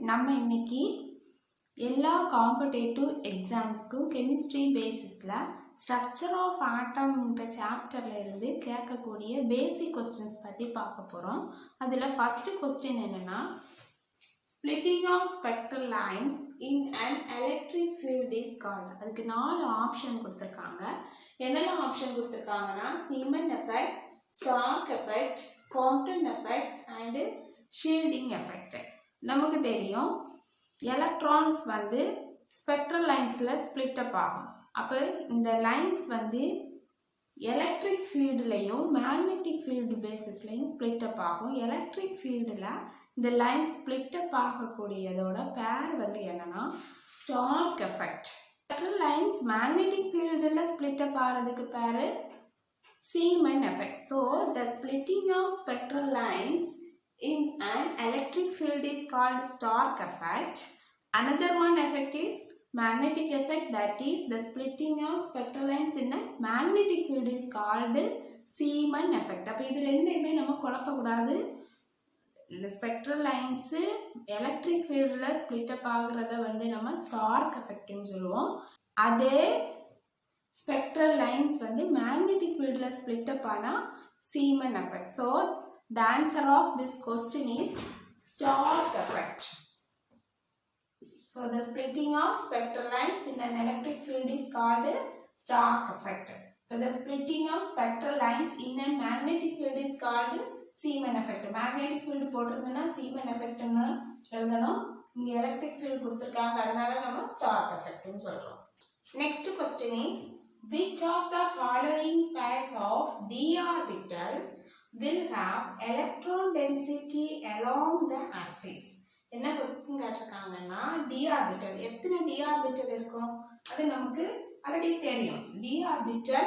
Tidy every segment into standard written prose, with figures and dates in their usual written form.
நம்ம இன்னைக்கு எல்லா காம்படேட்டிவ் எக்ஸாம்ஸ்க்கும் கெமிஸ்ட்ரி பேசிஸில் ஸ்ட்ரக்சர் ஆஃப் ஆட்டம்ன்ற சாப்டரில் இருந்து கேட்கக்கூடிய பேசிக் கொஸ்டின்ஸ் பற்றி பார்க்க போகிறோம். அதில் ஃபஸ்ட்டு கொஸ்டின் என்னென்னா, splitting of spectral lines in an electric field is called. அதுக்கு 4 ஆப்ஷன் கொடுத்துருக்காங்க. என்னென்ன ஆப்ஷன் கொடுத்துருக்காங்கன்னா, Zeeman effect, Stark effect, Compton effect and shielding effect. நமக்கு தெரியும் எலக்ட்ரான்ஸ் வந்து ஸ்பெக்ட்ரல் லைன்ஸில் ஸ்பிளிட் அப் ஆகும். அப்போ இந்த லைன்ஸ் வந்து எலக்ட்ரிக் ஃபீல்டுலையும் மேக்னெட்டிக் ஃபீல்டு பேசிஸ்லையும் ஸ்பிளிட் அப் ஆகும். எலக்ட்ரிக் ஃபீல்டில் இந்த லைன்ஸ் ஸ்பிளிட் அப் ஆகக்கூடியதோட பேர் வந்து என்னன்னா Stark effect. Spectral lines magnetic ஃபீல்டில் ஸ்பிளிட் அப் ஆகிறதுக்கு பேர் Zeeman effect. So the splitting of spectral lines in an electric field is called Stark effect. Another one effect is magnetic effect, that is the splitting of spectral lines in a magnetic field is called Siemann effect. அப்ப இது ரெண்டையுமே நம்ம குழப்ப கூடாது. இந்த spectral lines electric ஃபீல்ட்ல split அப் ஆகுறத வந்து நம்ம ஸ்டார்க் எஃபெக்ட்னு சொல்லுவோம். அதே ஸ்பெக்ட்ரல் லைன்ஸ் வந்து மேக்னெட்டிக் ஃபீல்ட்ல ஸ்பிளிட் அப் ஆனா Siemann effect. So the answer of this question is Stark effect. So the splitting of spectral lines in an electric field is called Stark effect. So the splitting of spectral lines in a magnetic field is called Siemann effect. Magnetic field போட்டிருந்தனா Siemann effect ன்னு எழுதணும். இங்க electric field கொடுத்திருக்காங்க, அதனால நம்ம Stark effect ன்னு சொல்றோம். Next question is, which of the following pairs of d orbitals will have electron density along the axis? என்ன question கேட்டிருக்காங்கன்னா, d orbital எத்தனை d orbital இருக்கும் அது நமக்கு ஆல்ரெடி தெரியும். d orbital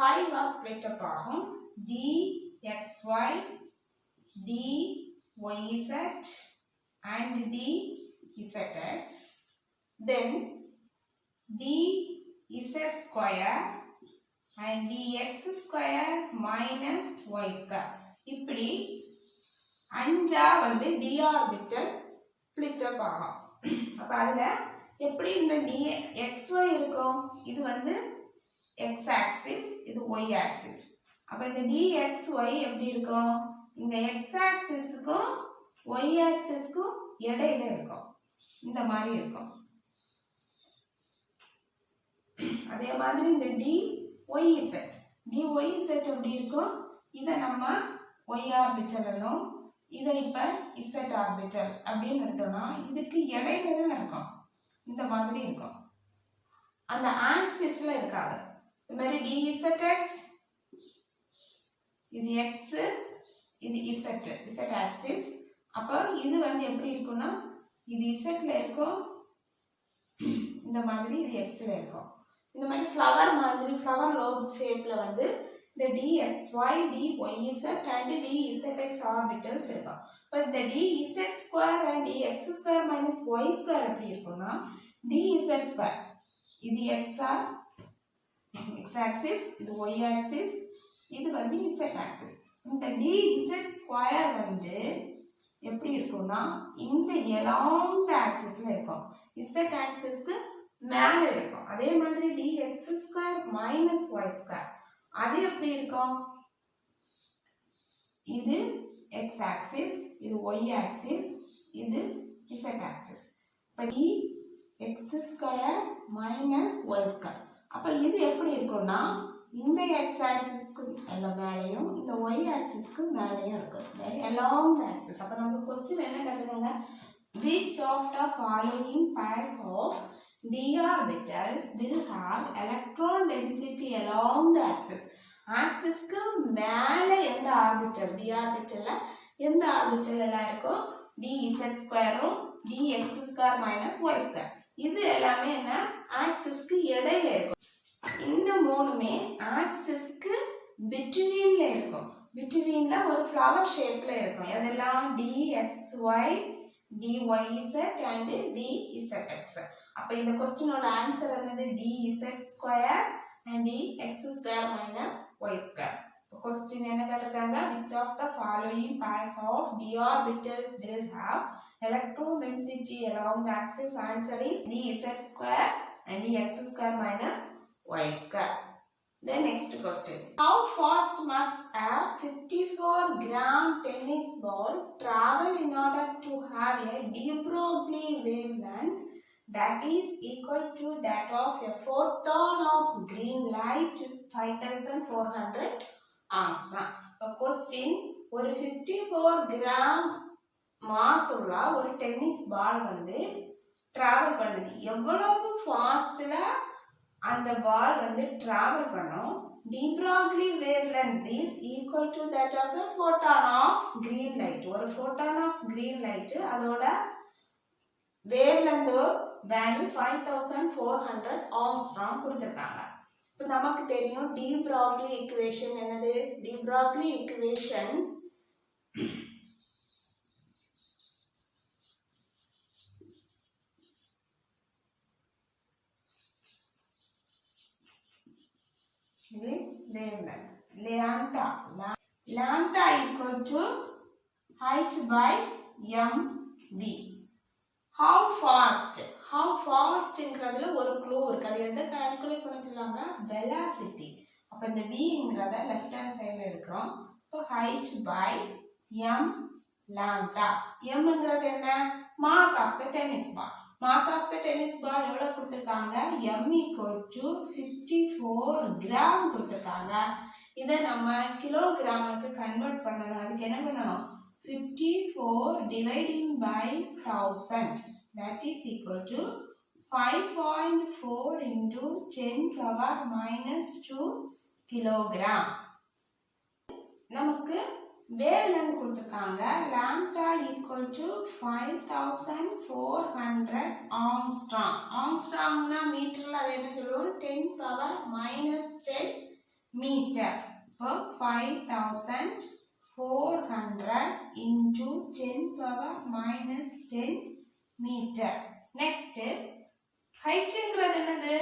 5 ஆ ஸ்ப்ளிட் அப் ஆகும். dxy, dyz and dzx. then dz square and dx square minus y square. இப்படி 5 வந்து d orbital split up ஆகும். அப்ப அதுல எப்படி இந்த xy இருக்கும், இது வந்து x axis, இது y axis. அப்ப இந்த dxy எப்படி இருக்கும், இந்த x axisக்கும் y axisக்கும் இடையில இருக்கும், இந்த மாதிரி இருக்கும். அதே மாதிரி இந்த dyz எப்படி இருக்கும், இதை நம்ம y ஆர்பிட்டல் என்னும், இதை இப்ப z ஆர்பிட்டல் அப்படின்னு எடுத்தோம்னா இதுக்கு இடையில தான் இருக்கும், இந்த மாதிரி இருக்கும், அந்த ஆக்சிஸ்ல இருக்காது. இந்த மாதிரி dzx, இது x, இது z ஆக்சிஸ். அப்ப இது வந்து எப்படி இருக்கும்னா, இது z ல இருக்கும், இந்த மாதிரி இது x ல இருக்கும். இந்த மாதிரி ஃப்ளவர் மாதிரி ஃப்ளவர் லோப் ஷேப்ல வந்து இந்த dxy, dyz and dzx orbitals இருக்கும். இப்போ இந்த dz square and dx square minus y square எப்படி இருக்கும்னா, dz ஸ்கொயர் இது x ஆக்சிஸ், இது y ஆக்சிஸ், இது வந்து z ஆக்சிஸ். இந்த dz ஸ்கொயர் வந்து எப்படி இருக்கும்னா, இந்த எலாங் ஆக்சிஸ்ல இருக்கும், z ஆக்சிஸ்க்கு மேல இருக்கும். அதே மாதிரி dx square minus y square அது எப்படி இருக்கும், இது x ஆக்சிஸ், இது y ஆக்சிஸ், இது z ஆக்சிஸ். அப்ப dx square minus y square. அப்ப இது எப்படி இருக்கும்னா, இந்த x ஆக்சிஸ்க்கு மேலையும் இந்த y ஆக்சிஸ்க்கு மேலையும் இருக்கும், வெரி அலாங் ஆக்சிஸ். அப்ப நம்ம क्वेश्चन என்ன கேட்டிருக்காங்க, which of the following pairs of d orbitals will have electron density along the axis? ஆக்சிஸ்க்கு மேல எந்த ஆர்பிட்டல், d ஆர்பிட்டல்ல எந்த ஆர்பிட்டல் எல்லாம் இருக்கும், dz ஸ்கொயரும் dx square minus y square, இது எல்லாமே என்ன ஆக்சிஸ்க்கு இடையில இருக்கும். இந்த மூணுமே ஆக்சிஸ்க்கு பிட்வீன்ல இருக்கும், பிட்வீன்ல ஒரு ஃப்ளவர் ஷேப்ல இருக்கும். அதெல்லாம் dxy, dyz and dzx. அப்ப இந்த क्वेश्चनோட ஆன்சர் என்னது, dz square and dx square minus y square. Question என்ன கேட்டிருக்காங்க, which of the following pairs of d orbitals will have electrodensity along the axis answer is dz square and dx square minus y square. The next question. How fast must a 54-gram tennis ball travel in order to have a de Broglie wavelength that is equal to that of a photon of green light 5400 angstrom? A question. ஒரு 54 gram mass உள்ள ஒரு tennis ball வந்து travel பண்ணுது. எவ்வளவு ஃபாஸ்ட்ல அந்த பால் வந்து travel பண்ணும்? de Broglie wavelength is equal to that of a photon of green light. ஒரு photon of green light அதோட wavelength value 5400 ஆங்ஸ்ட்ராம் கொடுத்திருக்காங்க. இப்போ நமக்கு தெரியும் de Broglie equation என்னது? de Broglie equation lambda equal to h by mv. how fast ங்கிறதுல ஒரு clue இருக்கு. அது எதை கால்குலேட் பண்ண சொல்லுவாங்க? velocity. அப்ப இந்த v ங்கறத லெஃப்ட் ஹேண்ட் சைடுல எடுக்கிறோம். so h by m lambda. m ங்கிறது என்ன? mass of the tennis ball. mass of the tennis ball எவ்வளவு கொடுத்திருக்காங்க? m equal to 54 கிராம் கொடுத்திருக்காங்க. இத நம்ம கிலோகிராமுக்கு கன்வர்ட் பண்ணனும். அதுக்கு என்ன பண்ணனும்? 54 dividing by 1000 that is equal to 5.4 into 10 power minus 2 kilogram. நமக்கு wavelength கொடுத்திருக்காங்க. lambda equal to 5400 angstrom. angstromனா மீட்டர்ல அது என்ன சொல்லுவோம்? 10 power minus 10 மீட்டர். இப்போ 5400 into 10 power minus 10 மீட்டர். நெக்ஸ்ட் h ங்கிறது என்னது?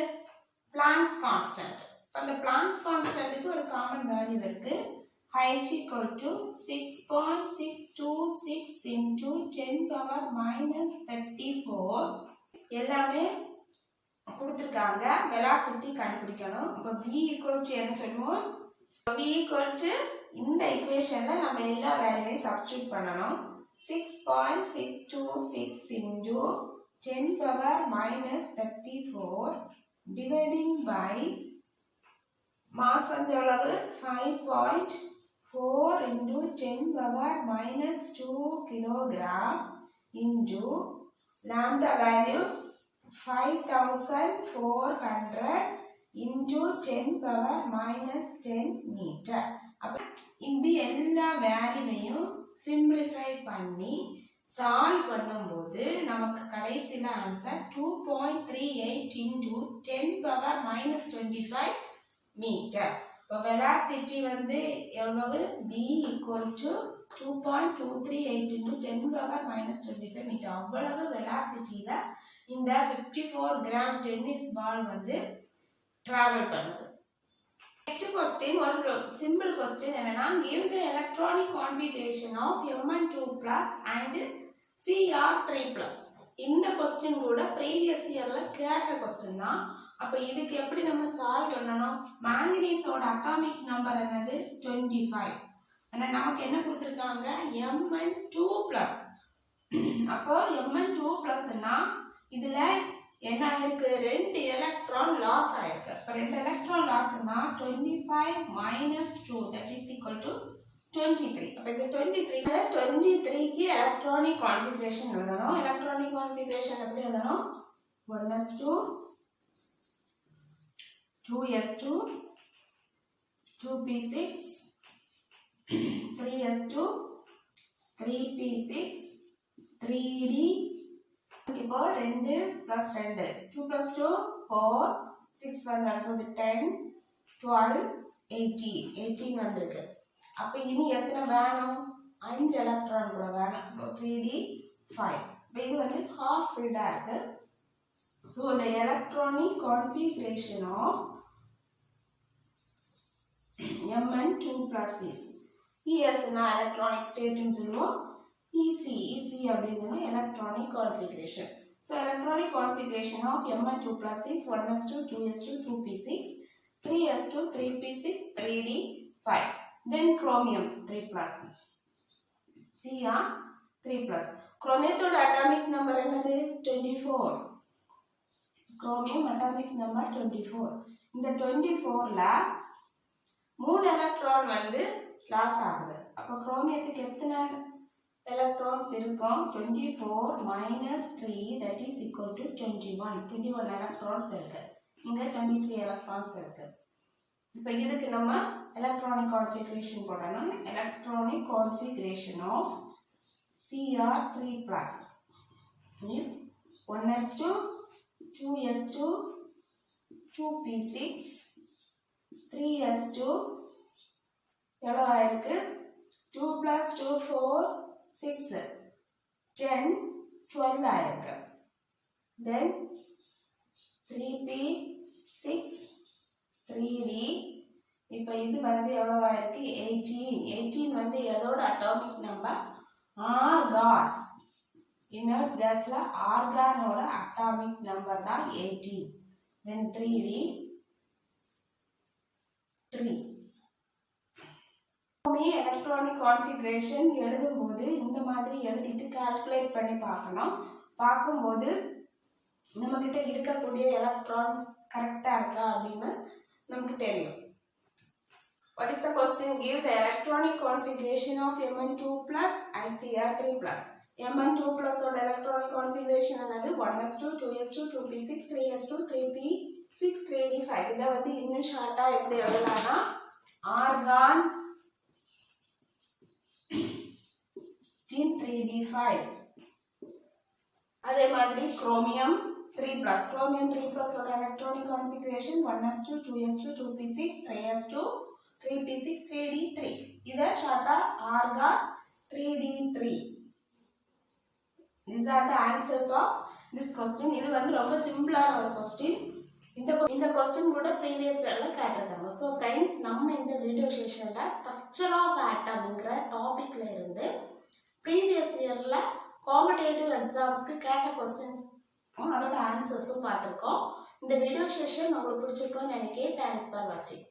Planck's constant. அந்த Planck's constantக்கு ஒரு காமன் வேல்யூ இருக்கு. h equal to 6.626 into 10 power minus 34. எல்லாமே கொடுத்திருக்காங்க. velocity கண்டுபிடிக்கணும். அப்ப v equal to என்ன சொல்லுவோம்? v equal to இந்த equationல நம்ம எல்லா வேல்யூவையும் சப்ஸ்டிட்யூட் பண்ணனும். 6.626 into 10 power minus 34 dividing by mass வந்து எவ்வளவு? 5.4 into 10 power minus 2 kilogram into lambda value 5400 into 10 power minus 10 meter. அப்ப இந்த எல்லா வேல்யூவையும் சிம்பிளிஃபை பண்ணி சால்வ் பண்ணும்போது நமக்கு கடைசில answer 2.38 into 10 power minus 25 meter. இப்போ velocity வந்து எவ்வளவு? v equal to 2.238 into 10 power minus 25 meter. அவ்வளவு velocityல இந்த 54 கிராம் டென்னிஸ் பால் வந்து டிராவல் பண்ணுது. Next question, one simple question என்னன்னா, give the electronic configuration of Mn2 plus and Cr3 plus. இந்த question கூட previous yearல கேட்ட question தான். அப்ப இதுக்கு எப்படி நம்ம சால்வ் பண்ணனும்? மாங்கனீஸோட அட்டாமிக் நம்பர் என்னது? 25. ஆனா நமக்கு என்ன கொடுத்திருக்காங்க? Mn2 plus. அப்போ Mn2 plusனா இதுல என்ன இருக்கு? ரெண்டு எலக்ட்ரான் லாஸ் ஆயிருக்கு. அப்ப ரெண்டு electron லாஸ்னா 25 minus 2 that is equal to 23. அப்ப இந்த 23 க்கு எலக்ட்ரானிக் கான்ஃபிகரேஷன் எழுதணும். எலக்ட்ரானிக் கான்ஃபிகரேஷன் எப்படி எழுதணும்? 1s2 2s2 2p6 3s2 3p6 3d. இப்போ 2 plus 2 2 plus 2 4 6 வந்து அடுத்தது 10 12 18 வந்திருக்கு. அப்ப இனி எத்தனை வேணும்? 5 எலக்ட்ரான் கூட வேணும். so 3d 5. இது வந்து half filled இருக்கு. so the electronic configuration of Mn2 plus is ES னா electronic state னு சொல்லுவோம். EC அப்படின்னா electronic configuration. So electronic configuration of Mn2 plus is 1s2, 2s2, 2p6, 3s2, 3p6, 3d5. Then chromium 3 plus. Cr 3 plus. Chromium atomic number என்னது 24. Chromium atomic number 24. இந்த 24ல 3 electron வந்து loss ஆகுது. அப்ப குரோமியத்துக்கு எத்தனை electrons இருக்கும் 24 minus 3 that is equal to 21 electrons இருக்கு. இங்க 23 electrons இருக்கு. இப்போ இதுக்கு நம்ம electronic configuration போடணும். Electronic configuration of Cr3 plus is 1s2, 2s2, 2p6, 3s2 எவ்வளவு ஆயிருக்கு 2 plus 2 4 6 10 12 ஆயிருக்கு. Then 3p6 3d இப்போ இது வந்து எவ்வளவு ஆயிருக்கு 18 வந்து எதோட அட்டாமிக் நம்பர் ஆர்கான். inert gasல ஆர்கானோட அட்டாமிக் நம்பர் தான் 18. Then 3d 3. எலக்ட்ரானிக் கான்ஃபிகரேஷன் எழுதும்போது இந்த மாதிரி எழுதிட்டு கால்குலேட் பண்ணி பார்க்கணும். பார்க்கும்போது நம்ம கிட்ட இருக்கக்கூடிய எலக்ட்ரான்ஸ் கரெக்டா இருக்கா அப்படின்னு நமக்கு தெரியும். What is the question? Give the electronic configuration of Mn2 plus and Cr3 plus. Mn2 plus ஓட electronic configuration என்னது 1s2, 2s2, 2p6, 3s2, 3p6, 3d5. இத வந்து இன்னும் ஷார்ட்டா எப்படி எழுதலாம்னா ஆர்கான் 3d5. அதே மாதிரி குரோமியம் 3 plus. குரோமியம் 3 plus ஓட electronic configuration 1s2, 2s2, 2p6, 3s2, 3p6, 3d3. இத ஷார்ட்டா argon 3d3. These are the answers of this question. இது வந்து ரொம்ப சிம்பிளான ஒரு question. இந்த question கூட previous yearல கேட்டிருக்காங்க. So friends, நம்ம இந்த வீடியோ செஷன்ல structure of atomங்கிற டாபிக்ல இருந்து previous yearல competitive examsக்கு கேட்ட questions அதோட ஆன்சர்ஸும் பார்த்திருக்கோம். இந்த வீடியோ செஷன் உங்களுக்கு பிடிச்சிருக்கும்னு நினைக்கிறேன். Thanks for watching.